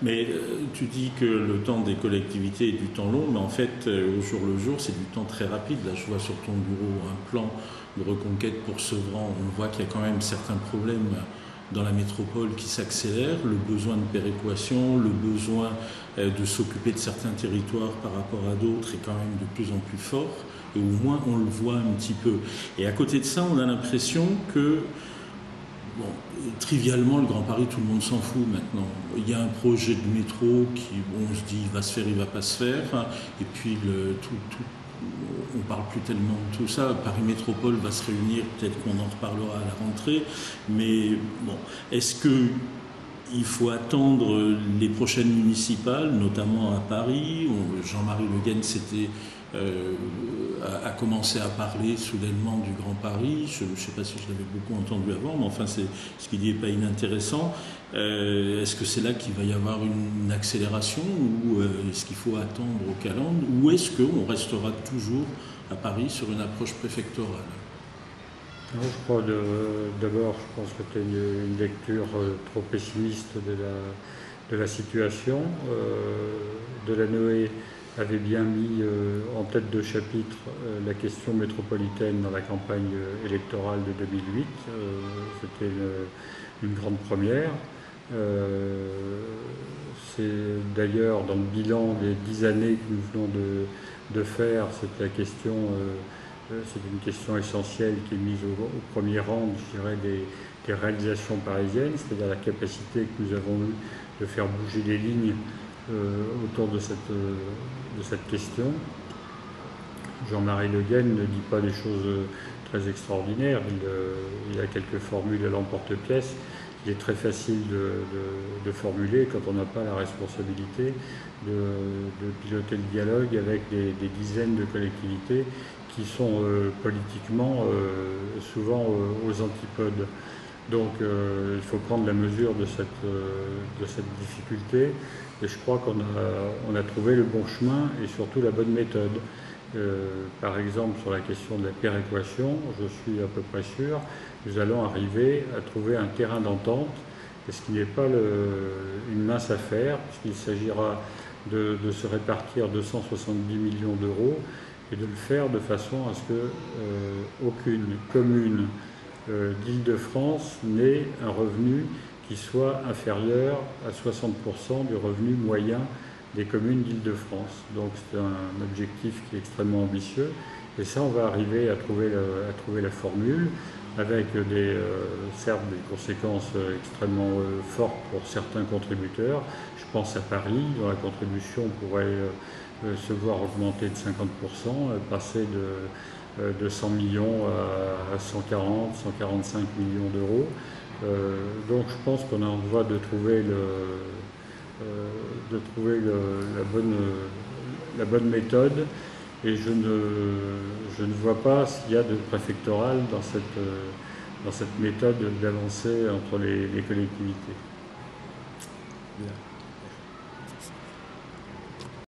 Mais tu dis que le temps des collectivités est du temps long, mais en fait, au jour le jour, c'est du temps très rapide. Là, je vois sur ton bureau un plan de reconquête pour Sevran. On voit qu'il y a quand même certains problèmes dans la métropole qui s'accélèrent, le besoin de péréquation, le besoin de s'occuper de certains territoires par rapport à d'autres est quand même de plus en plus fort, et au moins on le voit un petit peu. Et à côté de ça, on a l'impression que bon, trivialement, le Grand Paris, tout le monde s'en fout maintenant. Il y a un projet de métro qui, bon, on se dit, il va se faire, il va pas se faire. Et puis, on parle plus tellement de tout ça. Paris Métropole va se réunir, peut-être qu'on en reparlera à la rentrée. Mais bon, est-ce que il faut attendre les prochaines municipales, notamment à Paris? Jean-Marie Le Guen a commencé à parler soudainement du Grand Paris. Je ne sais pas si je l'avais beaucoup entendu avant, mais enfin, ce qu'il dit n'est pas inintéressant. Est-ce que c'est là qu'il va y avoir une accélération, ou est-ce qu'il faut attendre au calendrier, ou est-ce qu'on restera toujours à Paris sur une approche préfectorale? Non, je crois d'abord, je pense que tu as une lecture trop pessimiste de la situation. Delanoë avait bien mis en tête de chapitre la question métropolitaine dans la campagne électorale de 2008. C'était une grande première. C'est d'ailleurs dans le bilan des 10 années que nous venons de faire, c'est la question. C'est une question essentielle qui est mise au premier rang, je dirais, des réalisations parisiennes, c'est-à-dire la capacité que nous avons eue de faire bouger les lignes autour de cette question. Jean-Marie Le Guen ne dit pas des choses très extraordinaires, il a quelques formules à l'emporte-pièce. Il est très facile de formuler quand on n'a pas la responsabilité de piloter le dialogue avec des dizaines de collectivités qui sont politiquement souvent aux antipodes. Donc il faut prendre la mesure de cette difficulté, et je crois qu'on a trouvé le bon chemin et surtout la bonne méthode. Par exemple, sur la question de la péréquation, je suis à peu près sûr, nous allons arriver à trouver un terrain d'entente, et ce qui n'est pas une mince affaire, puisqu'il s'agira de se répartir 270 millions d'euros, et de le faire de façon à ce qu'aucune commune d'Île-de-France n'ait un revenu qui soit inférieur à 60% du revenu moyen des communes d'Île-de-France. Donc c'est un objectif qui est extrêmement ambitieux, et ça, on va arriver à trouver la formule, avec certes des conséquences extrêmement fortes pour certains contributeurs. Je pense à Paris, dont la contribution pourrait se voir augmenter de 50%, passer de 100 millions à 140, 145 millions d'euros. Donc je pense qu'on est en voie de trouver la bonne méthode, et je ne vois pas s'il y a de préfectoral dans cette méthode d'avancée entre les collectivités. Bien.